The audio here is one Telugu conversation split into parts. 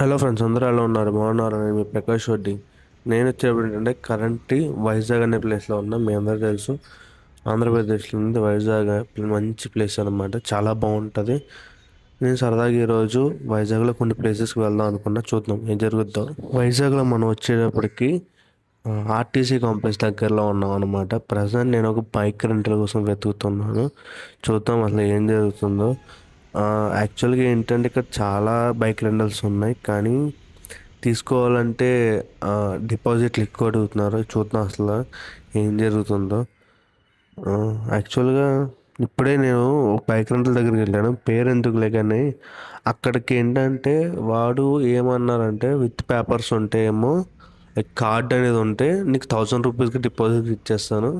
హలో ఫ్రెండ్స్, అందరూ ఎలా ఉన్నారు? బాగున్నారు. నేను మీ ప్రకాష్ వడ్డీ. నేను వచ్చేప్పుడు ఏంటంటే కరెంట్లీ వైజాగ్ అనే ప్లేస్లో ఉన్నా. మీ అందరూ తెలుసు, ఆంధ్రప్రదేశ్లో ఉంది వైజాగ్. మంచి ప్లేస్ అనమాట, చాలా బాగుంటుంది. నేను సరదాగా ఈరోజు వైజాగ్లో కొన్ని ప్లేసెస్కి వెళ్దాం అనుకున్నా. చూద్దాం ఏం జరుగుద్దో. వైజాగ్లో మనం వచ్చేటప్పటికి ఆర్టీసీ కాంప్లెక్స్ దగ్గరలో ఉన్నాం అనమాట. ప్రజెంట్ నేను ఒక బైక్ రెంటల్ కోసం వెతుకుతున్నాను. చూద్దాం అసలు ఏం జరుగుతుందో. యాక్చువల్గా ఏంటంటే ఇక్కడ చాలా బైక్ రెంటల్స్ ఉన్నాయి, కానీ తీసుకోవాలంటే డిపాజిట్లు ఎక్కువ అడుగుతున్నారు. చూద్దాం అసలు ఏం జరుగుతుందో. యాక్చువల్గా ఇప్పుడే నేను ఒక బైక్ రెంటల్ దగ్గరికి వెళ్ళాను, పేరు ఎందుకులే కానీ. అక్కడికి ఏంటంటే వాడు ఏమన్నారంటే విత్ పేపర్స్ ఉంటే ఏమో, లైక్ కార్డ్ అనేది ఉంటే నీకు 1000 రూపీస్కి డిపాజిట్ ఇచ్చేస్తాను,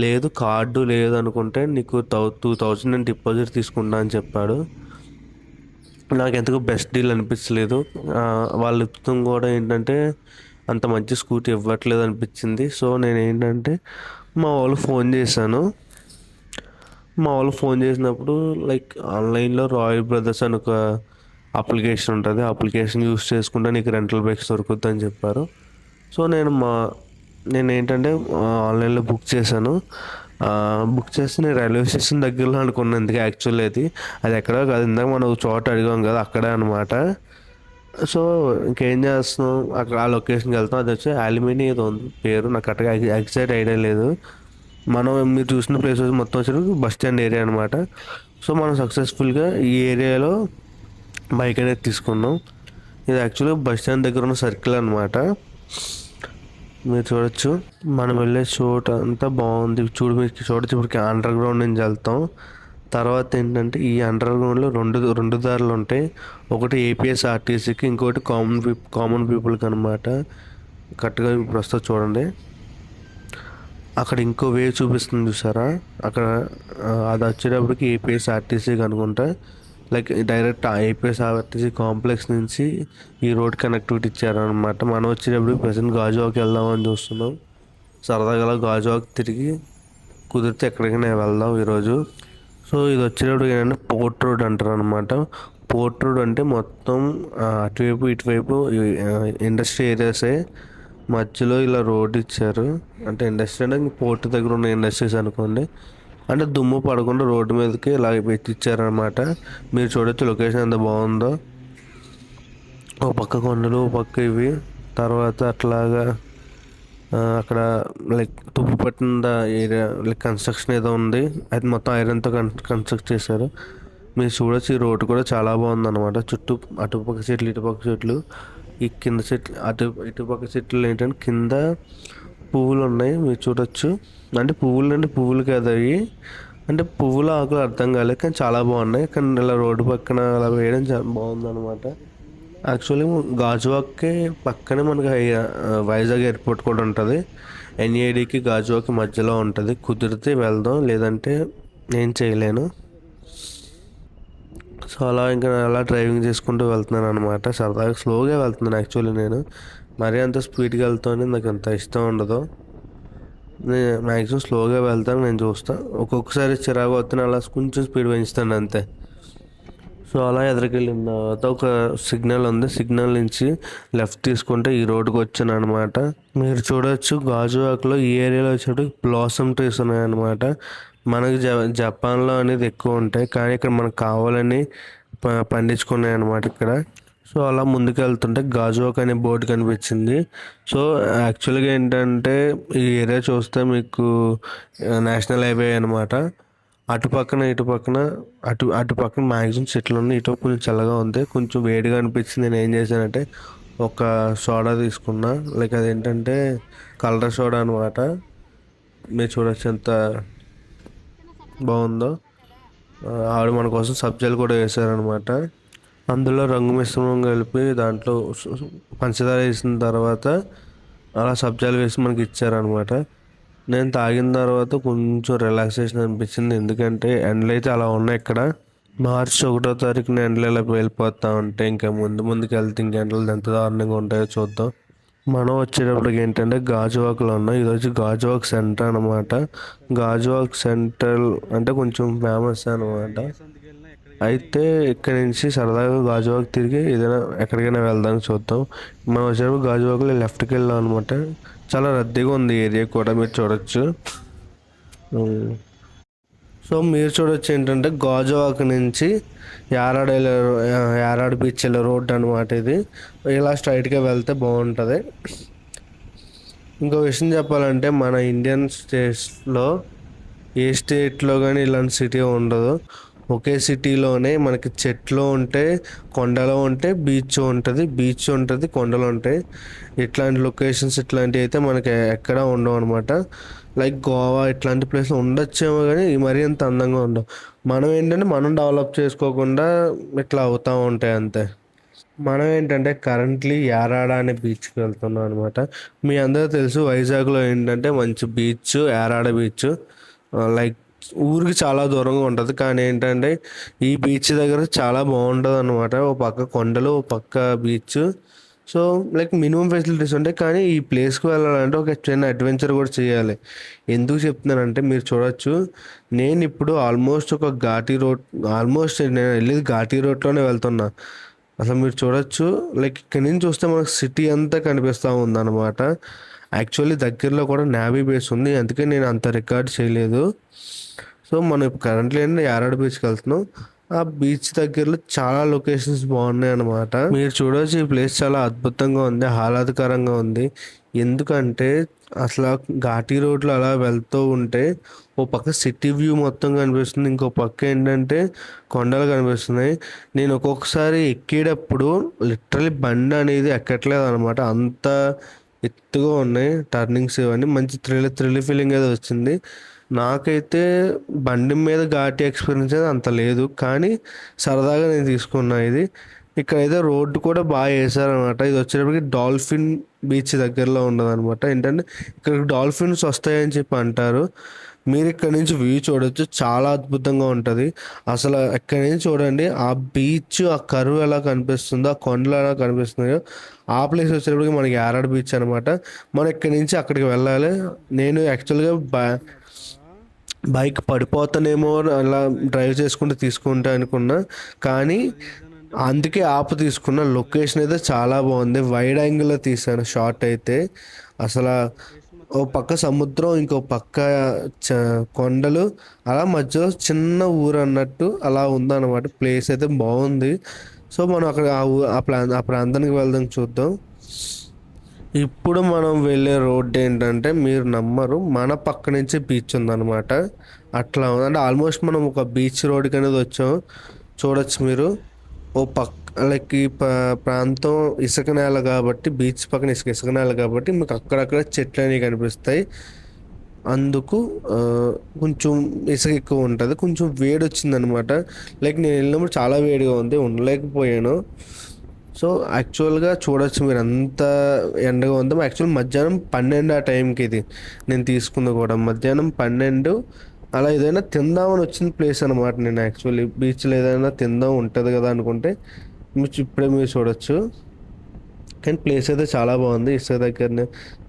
లేదు కార్డు లేదు అనుకుంటే నీకు 2000 నేను డిపాజిట్ తీసుకుంటా అని చెప్పాడు. నాకు ఎందుకు బెస్ట్ డీల్ అనిపించలేదు. వాళ్ళు ఇష్టం కూడా ఏంటంటే అంత మంచి స్కూటీ ఇవ్వట్లేదు అనిపించింది. సో నేను ఏంటంటే మా వాళ్ళు ఫోన్ చేశాను. మా వాళ్ళు ఫోన్ చేసినప్పుడు లైక్ ఆన్లైన్లో రాయల్ బ్రదర్స్ అని ఒక అప్లికేషన్ ఉంటుంది, అప్లికేషన్ యూస్ చేసుకుంటే నీకు రెంటల్ బైక్స్ దొరుకుద్ది అని చెప్పారు. సో నేను ఏంటంటే ఆన్లైన్లో బుక్ చేశాను. బుక్ చేస్తే నేను రైల్వే స్టేషన్ దగ్గరలో అనుకున్నాను. ఎందుకు యాక్చువల్లీ అది ఎక్కడో కాదు, ఇందాక మనం ఒక చోట అడిగాం కదా, అక్కడే అనమాట. సో ఇంకేం చేస్తున్నాం, అక్కడ ఆ లొకేషన్కి వెళ్తాం. అది వచ్చి అల్యూమినియం ఏదో ఉంది పేరు, నాకు కరెక్ట్గా ఎగ్జాక్ట్ ఐడియా లేదు. మీరు చూసిన ప్లేస్ మొత్తం వచ్చి బస్ స్టాండ్ ఏరియా అనమాట. సో మనం సక్సెస్ఫుల్గా ఈ ఏరియాలో బైక్ అనేది తీసుకున్నాం. ఇది యాక్చువల్గా బస్ స్టాండ్ దగ్గర ఉన్న సర్కిల్ అనమాట. మీరు చూడొచ్చు, మనం వెళ్ళే చోట అంతా బాగుంది. మీరు చూడొచ్చు, ఇప్పటికి అండర్ గ్రౌండ్ నుంచి వెళ్తాం. తర్వాత ఏంటంటే ఈ అండర్ గ్రౌండ్లో రెండు దారులు ఉంటాయి. ఒకటి ఏపీఎస్ఆర్టీసీకి, ఇంకోటి కామన్ పీపుల్కి అనమాట. కరెక్ట్గా ఇప్పుడు వస్తా చూడండి, అక్కడ ఇంకో వే చూపిస్తుంది చూసారా అక్కడ. అది వచ్చేటప్పటికి ఏపీఎస్ఆర్టీసీకి అనుకుంటా. లైక్ డైరెక్ట్ ఏపీఎస్ఆర్టీసీ కాంప్లెక్స్ నుంచి ఈ రోడ్ కనెక్టివిటీ ఇచ్చారనమాట. మనం వచ్చేటప్పుడు ప్రజెంట్ గాజువాక్ వెళ్దామని చూస్తున్నాం. సరదాగా గాజువాక్ తిరిగి కుదిరితే ఎక్కడికైనా వెళ్దాం ఈరోజు. సో ఇది వచ్చేటప్పుడు ఏంటంటే పోర్ట్ రోడ్ అంటారు అనమాట. పోర్ట్ రోడ్ అంటే మొత్తం అటువైపు ఇటువైపు ఇండస్ట్రీ ఏరియాసే, మధ్యలో ఇలా రోడ్ ఇచ్చారు. అంటే ఇండస్ట్రీ అంటే పోర్ట్ దగ్గర ఉన్న ఇండస్ట్రీస్ అనుకోండి. అంటే దుమ్ము పడకుండా రోడ్డు మీదకి ఇలా పెట్టించారనమాట. మీరు చూడొచ్చు లొకేషన్ ఎంత బాగుందో. ఓ పక్క కొండలు, ఓ పక్క ఇవి. తర్వాత అట్లాగా అక్కడ లైక్ తుప్పు పట్టిన ఏరియా, లైక్ కన్స్ట్రక్షన్ ఏదో ఉంది. అది మొత్తం ఐరన్తో కన్స్ట్రక్ట్ చేశారు. మీరు చూడొచ్చు, ఈ రోడ్డు కూడా చాలా బాగుంది అనమాట. చుట్టూ అటుపక్క చెట్లు, ఇటుపక్క చెట్లు. ఈ కింద చెట్లు, ఇటుపక్క చెట్లు ఏంటంటే కింద పువ్వులు ఉన్నాయి, మీరు చూడొచ్చు. అంటే పువ్వులు కాదు అవి, అంటే పువ్వుల ఆకులు అర్థం కాలేదు, కానీ చాలా బాగున్నాయి. కానీ ఇలా రోడ్డు పక్కన అలా వేయడం చాలా బాగుంది అనమాట. యాక్చువల్లీ గాజువాక్కి పక్కనే మనకి వైజాగ్ ఎయిర్పోర్ట్ కూడా ఉంటుంది. ఎన్ఏడికి గాజువాక్ మధ్యలో ఉంటుంది. కుదిరితే వెళ్దాం, లేదంటే నేను చేయలేను. సో అలా డ్రైవింగ్ చేసుకుంటూ వెళ్తున్నాను అనమాట. సరదాగా స్లోగా వెళ్తున్నాను. యాక్చువల్లీ నేను మరీ అంత స్పీడ్గా వెళ్తానని నాకు అంత ఇష్టం ఉండదు. నేను మ్యాక్సిమం స్లోగా వెళ్తాను. నేను చూస్తాను, ఒక్కొక్కసారి చిరాకు వస్తాను, అలా కొంచెం స్పీడ్ పెంచుతాను అంతే. సో అలా ఎదురుకెళ్ళిన తర్వాత ఒక సిగ్నల్ ఉంది, సిగ్నల్ నుంచి లెఫ్ట్ తీసుకుంటే ఈ రోడ్డుకి వచ్చాను అనమాట. మీరు చూడవచ్చు గాజువాక్లో ఈ ఏరియాలో వచ్చేటప్పుడు బ్లాసమ్ ట్రీస్ ఉన్నాయన్నమాట. మనకి జపాన్లో అనేది ఎక్కువ ఉంటాయి, కానీ ఇక్కడ మనకు కావాలని పండించుకున్నాయి అనమాట ఇక్కడ. సో అలా ముందుకు వెళ్తుంటే గాజువాక్ అనే బోర్డు కనిపించింది. సో యాక్చువల్గా ఏంటంటే ఈ ఏరియా చూస్తే మీకు నేషనల్ హైవే అనమాట. అటు పక్కన మ్యాక్సిమం చెట్లు ఉన్నాయి. ఇటు కొంచెం చల్లగా ఉంది, కొంచెం వేడిగా అనిపించింది. నేను ఏం చేశానంటే ఒక సోడా తీసుకున్నా, లైక్ అదేంటంటే కలర్ సోడా అనమాట. మీరు చూడొచ్చు ఎంత బాగుందో. ఆవిడ మన కోసం సబ్జాలు కూడా వేశారనమాట. అందులో రంగు మిశ్రమం కలిపి దాంట్లో పంచదార వేసిన తర్వాత అలా సబ్జాలు వేసి మనకి ఇచ్చారనమాట. నేను తాగిన తర్వాత కొంచెం రిలాక్సేషన్ అనిపించింది, ఎందుకంటే ఎండలు అయితే అలా ఉన్నాయి ఇక్కడ. మార్చి 1వ తారీఖున ఎండలు ఇలా వెళ్ళిపోతూ ఉంటాయి. ఇంకా ముందుకు వెళ్తే ఇంక ఎండలు ఎంత దారుణంగా ఉంటాయో చూద్దాం. మనం వచ్చేటప్పటికి ఏంటంటే గాజువాక్లో ఉన్నాం. ఇది వచ్చి గాజువాక్ సెంటర్ అనమాట. గాజువాక్ సెంటర్ అంటే కొంచెం ఫేమస్ అనమాట. అయితే ఇక్కడ నుంచి సరదాగా గాజువాక్ తిరిగి ఏదైనా ఎక్కడికైనా వెళ్దానికి చూద్దాం. మనం వచ్చేటప్పుడు గాజువాక్లో లెఫ్ట్కి వెళ్ళాం అనమాట. చాలా రద్దీగా ఉంది ఏరియా కూడా, మీరు చూడొచ్చు. ఉమ్. సో మీరు చూడొచ్చు ఏంటంటే గాజువాక నుంచి యారాడ యారాడ బీచ్ వెళ్ళే రోడ్ అనమాట ఇది. ఇలా స్ట్రైట్గా వెళ్తే బాగుంటుంది. ఇంకో విషయం చెప్పాలంటే మన ఇండియన్ స్టేట్స్లో ఏ స్టేట్లో కానీ ఇలాంటి సిటీ ఉండదు. ఒకే సిటీలోనే మనకి చెట్లు ఉంటాయి, కొండలు ఉంటాయి, బీచ్ ఉంటుంది, బీచ్ ఉంటుంది, కొండలు ఉంటాయి. ఇట్లాంటి లొకేషన్స్ ఇట్లాంటివి అయితే మనకి ఎక్కడ ఉండవు అనమాట. లైక్ గోవా ఇట్లాంటి ప్లేస్లో ఉండొచ్చేమో కానీ మరీ అంత అందంగా ఉండవు. మనం ఏంటంటే మనం డెవలప్ చేసుకోకుండా ఇట్లా అవుతూ ఉంటాయి అంతే. మనం ఏంటంటే కరెంట్లీ యారాడ అనే బీచ్కి వెళ్తున్నాం అనమాట. మీ అందరూ తెలుసు వైజాగ్లో ఏంటంటే మంచి బీచ్ యారాడ బీచ్. లైక్ ఊరికి చాలా దూరంగా ఉంటుంది, కానీ ఏంటంటే ఈ బీచ్ దగ్గర చాలా బాగుంటుంది అనమాట. ఓ పక్క కొండలు, ఓ పక్క beach. So like minimum facilities ఉంటాయి, కానీ ఈ ప్లేస్కి వెళ్ళాలంటే ఒక చిన్న అడ్వెంచర్ కూడా చేయాలి. ఎందుకు చెప్తున్నానంటే మీరు చూడొచ్చు, నేను ఇప్పుడు ఆల్మోస్ట్ ఒక ఘాటీ రోడ్, ఆల్మోస్ట్ నేను వెళ్ళేది ఘాటీ రోడ్లోనే వెళ్తున్నా. అసలు మీరు చూడొచ్చు, లైక్ ఇక్కడ నుంచి చూస్తే మనకు సిటీ అంతా కనిపిస్తూ ఉందన్నమాట. యాక్చువల్లీ దగ్గరలో కూడా నేవీ బేస్ ఉంది, అందుకే నేను అంత రికార్డ్ చేయలేదు. సో మనం ఇప్పుడు కరెంట్లీ ఏంటంటే యారాడ బీచ్కి వెళ్తున్నాం. ఆ బీచ్ దగ్గరలో చాలా లొకేషన్స్ బాగున్నాయి అన్నమాట. మీరు చూడవచ్చు ఈ ప్లేస్ చాలా అద్భుతంగా ఉంది, ఆహ్లాదకరంగా ఉంది. ఎందుకంటే అసలు ఘాటీ రోడ్లో అలా వెళ్తూ ఉంటే ఓ పక్క సిటీ వ్యూ మొత్తం కనిపిస్తుంది, ఇంకో పక్క ఏంటంటే కొండలు కనిపిస్తున్నాయి. నేను ఒక్కొక్కసారి ఎక్కేటప్పుడు లిటరలీ బండి అనేది ఎక్కట్లేదు అనమాట, అంత ఎత్తుగా ఉన్నాయి టర్నింగ్స్ ఇవన్నీ. మంచి థ్రిల్ ఫీలింగ్ అయితే వచ్చింది. నాకైతే బండి మీద ఘాటి ఎక్స్పీరియన్స్ అయితే అంత లేదు, కానీ సరదాగా నేను తీసుకున్నా ఇది. ఇక్కడైతే రోడ్డు కూడా బాగా వేసారనమాట. ఇది వచ్చేటప్పటికి డాల్ఫిన్ బీచ్ దగ్గరలో ఉండదన్నమాట. ఏంటంటే ఇక్కడ డాల్ఫిన్స్ వస్తాయని చెప్పి అంటారు. మీరు ఇక్కడ నుంచి వ్యూ చూడొచ్చు, చాలా అద్భుతంగా ఉంటుంది. అసలు ఎక్కడి నుంచి చూడండి, ఆ బీచ్, ఆ కరువు ఎలా కనిపిస్తుందో, ఆ కొండలు ఎలా కనిపిస్తున్నాయో, ఆ ప్లేస్ వచ్చేటప్పటికి మనకి యారాడ బీచ్ అనమాట. మనం ఇక్కడి నుంచి అక్కడికి వెళ్ళాలి. నేను యాక్చువల్గా బైక్ పడిపోతానేమో అలా డ్రైవ్ చేసుకుంటూ తీసుకుంటా అనుకున్నా, కానీ అందుకే ఆపు తీసుకున్న. లొకేషన్ అయితే చాలా బాగుంది, వైడ్ యాంగిల్లో తీసాను షార్ట్ అయితే. అసలు ఓ పక్క సముద్రం, ఇంకో పక్క కొండలు, అలా మధ్యలో చిన్న ఊరు అన్నట్టు అలా ఉందన్నమాట. ప్లేస్ అయితే బాగుంది. సో మనం అక్కడ ఆ ప్రాంతానికి వెళ్దాం, చూద్దాం. ఇప్పుడు మనం వెళ్ళే రోడ్ ఏంటంటే మీరు నమ్మరు, మన పక్క నుంచి బీచ్ ఉందన్నమాట. అట్లా ఉంది అంటే ఆల్మోస్ట్ మనం ఒక బీచ్ రోడ్కి అనేది వచ్చాం. చూడొచ్చు మీరు, ఓ పక్క లైక్ ఈ ప్రాంతం ఇసుక నేల కాబట్టి, బీచ్ పక్కన ఇసుక నేల కాబట్టి మీకు అక్కడక్కడ చెట్లు అనేవి కనిపిస్తాయి. అందుకు కొంచెం ఇసుక ఎక్కువ ఉంటుంది, కొంచెం వేడి వచ్చిందనమాట. లైక్ నేను వెళ్ళినప్పుడు చాలా వేడిగా ఉంది, ఉండలేకపోయాను. సో యాక్చువల్గా చూడొచ్చు మీరు, అంత ఎండగా ఉందో. యాక్చువల్ మధ్యాహ్నం 12 ఆ టైంకి ఇది నేను తీసుకుంది కూడా, మధ్యాహ్నం 12. అలా ఏదైనా తిందామని వచ్చిన ప్లేస్ అనమాట. నేను యాక్చువల్లీ బీచ్లో ఏదైనా తిందాం ఉంటుంది కదా అనుకుంటే ఇప్పుడే మీరు చూడొచ్చు. కానీ ప్లేస్ అయితే చాలా బాగుంది, ఇసుక దగ్గర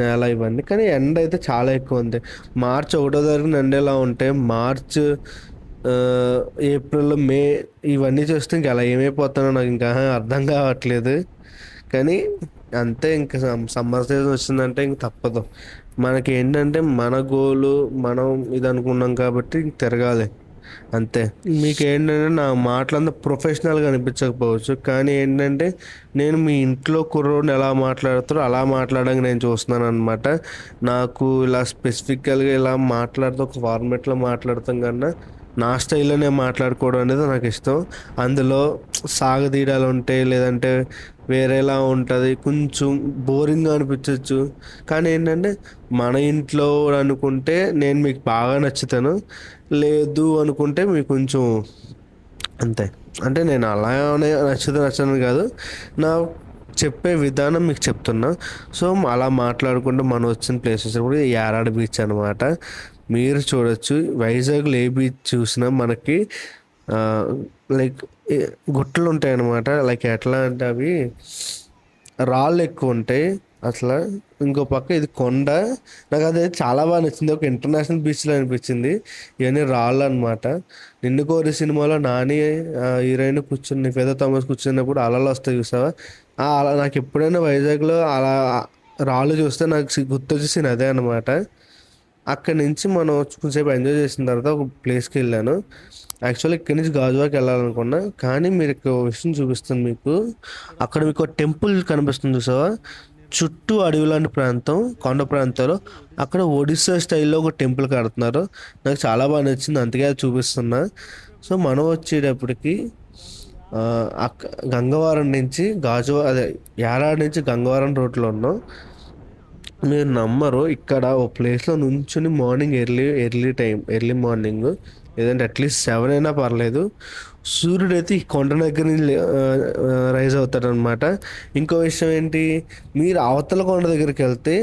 నేల ఇవన్నీ. కానీ ఎండ అయితే చాలా ఎక్కువ ఉంది. మార్చ్ 1వ తారీఖున ఎండ ఎలా ఉంటే, మార్చ్, ఏప్రిల్, మే ఇవన్నీ చూస్తే ఇంకా అలా ఏమైపోతానో నాకు ఇంకా అర్థం కావట్లేదు. కానీ అంతే, ఇంకా సమ్మర్ సీజన్ వచ్చిందంటే ఇంక తప్పదు. మనకి ఏంటంటే మన గోలు మనం ఇది అనుకున్నాం కాబట్టి ఇంక తిరగాలి అంతే. మీకు ఏంటంటే నా మాటలంతా ప్రొఫెషనల్గా అనిపించకపోవచ్చు, కానీ ఏంటంటే నేను మీ ఇంట్లో కుర్రోడిని ఎలా మాట్లాడుతారో అలా మాట్లాడడానికి నేను చూస్తున్నాను అనమాట. నాకు ఇలా స్పెసిఫికల్గా ఇలా మాట్లాడుతూ ఒక ఫార్మేట్లో మాట్లాడతాం కన్నా నా స్టైల్లోనే మాట్లాడుకోవడం అనేది నాకు ఇష్టం. అందులో సాగదీయడాలు ఉంటాయి, లేదంటే వేరేలా ఉంటుంది, కొంచెం బోరింగ్గా అనిపించవచ్చు. కానీ ఏంటంటే మన ఇంట్లో అనుకుంటే నేను మీకు బాగా నచ్చుతాను, లేదు అనుకుంటే మీకు కొంచెం అంతే. అంటే నేను అలానే నచ్చను కాదు, నా చెప్పే విధానం మీకు చెప్తున్నా. సో అలా మాట్లాడుకుంటూ మనం వచ్చిన ప్లేసెస్ కూడా యారాడ బీచ్ అనమాట. మీరు చూడొచ్చు, వైజాగ్లో ఏ బీచ్ చూసినా మనకి లైక్ గుట్టలు ఉంటాయి అన్నమాట. లైక్ ఎట్లా అంటే అవి రాళ్ళు ఎక్కువ ఉంటాయి, అసలు ఇంకో పక్క ఇది కొండ. నాకు అది చాలా బాగా నచ్చింది, ఒక ఇంటర్నేషనల్ బీచ్లో అనిపించింది. ఇవన్నీ రాళ్ళు అనమాట. నిన్ను కోరి సినిమాలో నాని హీరోయిన్ కూర్చుని నివేదా థామస్ కూర్చున్నప్పుడు అలలు వస్తాయి చూసావా, ఆ అలా నాకు ఎప్పుడైనా వైజాగ్లో అలా రాళ్ళు చూస్తే నాకు గుర్తొచ్చేసింది అదే అనమాట. అక్కడి నుంచి మనం కొంచెంసేపు ఎంజాయ్ చేసిన తర్వాత ఒక ప్లేస్కి వెళ్ళాను. యాక్చువల్లీ ఇక్కడి నుంచి గాజువాకి వెళ్ళాలనుకున్నా, కానీ మీరు ఇక్కడ ఒక విషయం చూపిస్తాను మీకు. అక్కడ మీకు ఒక టెంపుల్ కనిపిస్తుంది చూసావా, చుట్టూ అడవిలాంటి ప్రాంతం, కొండ ప్రాంతాలు. అక్కడ ఒడిస్సా స్టైల్లో ఒక టెంపుల్ కడుతున్నారు. నాకు చాలా బాగా నచ్చింది, అందుకే అది చూపిస్తున్నా. సో మనం వచ్చేటప్పటికి ఆ, గంగవరం నుంచి అదే యారాడ నుంచి గంగవరం రోడ్లో ఉన్నాం. మీరు నమ్మరు, ఇక్కడ ఓ ప్లేస్లో నుంచుని మార్నింగ్ ఎర్లీ మార్నింగ్, లేదంటే అట్లీస్ట్ 7 అయినా పర్లేదు, సూర్యుడు అయితే ఈ కొండ దగ్గర నుంచి రైజ్ అవుతాడనమాట. ఇంకో విషయం ఏంటి, మీరు అవతల కొండ దగ్గరికి వెళ్తే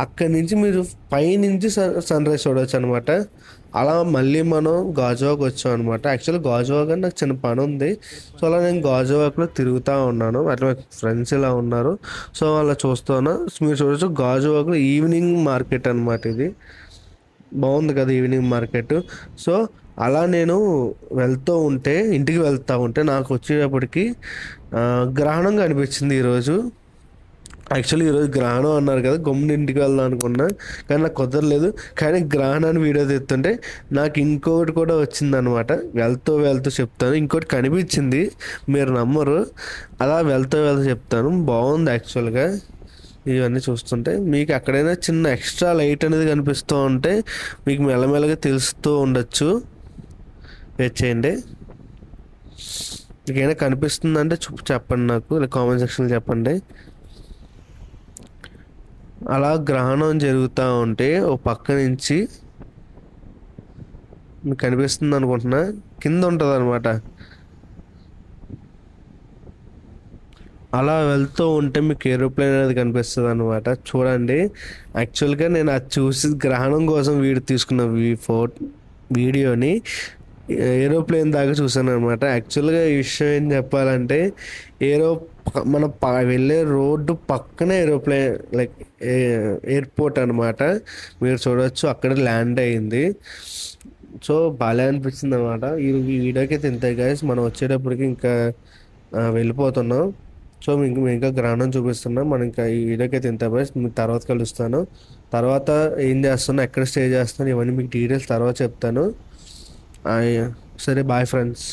అక్కడి నుంచి మీరు పైనుంచి సన్ రైజ్ చూడవచ్చు అనమాట. అలా మళ్ళీ మనం గాజువాక్ వచ్చాం అనమాట. యాక్చువల్లీ గాజువాక్ అని నాకు చిన్న పని ఉంది. సో అలా నేను గాజువాక్లో తిరుగుతూ ఉన్నాను, అట్లా ఫ్రెండ్స్ ఇలా ఉన్నారు. సో అలా చూస్తాను. మీరు చూడవచ్చు గాజువాక్లో ఈవినింగ్ మార్కెట్ అనమాట ఇది. బాగుంది కదా ఈవినింగ్ మార్కెట్. సో అలా నేను ఇంటికి వెళ్తూ ఉంటే నాకు వచ్చేటప్పటికి గ్రహణం కనిపించింది ఈరోజు. యాక్చువల్లీ ఈరోజు గ్రహణం అన్నారు కదా, గమ్మున ఇంటికి వెళ్దాం అనుకున్నా, కానీ నాకు కుదరలేదు. కానీ గ్రహణాన్ని వీడియో తీస్తుంటే నాకు ఇంకొకటి కూడా వచ్చిందనమాట. వెళ్తూ చెప్తాను. ఇంకోటి కనిపించింది, మీరు నమ్మరు. అలా వెళ్తూ చెప్తాను. బాగుంది యాక్చువల్గా. ఇవన్నీ చూస్తుంటే మీకు ఎక్కడైనా చిన్న ఎక్స్ట్రా లైట్ అనేది కనిపిస్తూ ఉంటే మీకు మెల్లమెల్లగా తెలుస్తూ ఉండొచ్చు. వెయిట్ చేయండి. మీకైనా కనిపిస్తుందంటే చెప్పండి నాకు, ఇలా కామెంట్ సెక్షన్లో చెప్పండి. అలా గ్రహణం జరుగుతూ ఉంటే ఓ పక్క నుంచి మీకు కనిపిస్తుంది అనుకుంటున్నా, కింద ఉంటుంది అనమాట. అలా వెళ్తూ ఉంటే మీకు ఏరోప్లేన్ అనేది కనిపిస్తుంది అనమాట. చూడండి, యాక్చువల్గా నేను అది చూసి గ్రహణం కోసం తీసుకున్న వీడియోని ఏరోప్లేన్ దాకా చూసాను అనమాట. యాక్చువల్గా ఈ విషయం ఏం చెప్పాలంటే, ఏరో మన వెళ్ళే రోడ్డు పక్కనే ఏరోప్లేన్, లైక్ ఎయిర్పోర్ట్ అనమాట. మీరు చూడవచ్చు అక్కడ ల్యాండ్ అయింది. సో బాగా అనిపించింది అనమాట. ఈ వీడియోకి అయితే ఇంతే గైస్. మనం వచ్చేటప్పటికి ఇంకా వెళ్ళిపోతున్నాం. సో మీకు ఇంకా గ్రహణం చూపిస్తున్నాం. మనం ఇంకా ఈ వీడియోకి అయితే ఇంత బెస్ట్. మీకు తర్వాత కలుస్తాను. తర్వాత ఏం చేస్తాను, ఎక్కడ స్టే చేస్తాను, ఇవన్నీ మీకు డీటెయిల్స్ తర్వాత చెప్తాను. సరే, బాయ్ ఫ్రెండ్స్.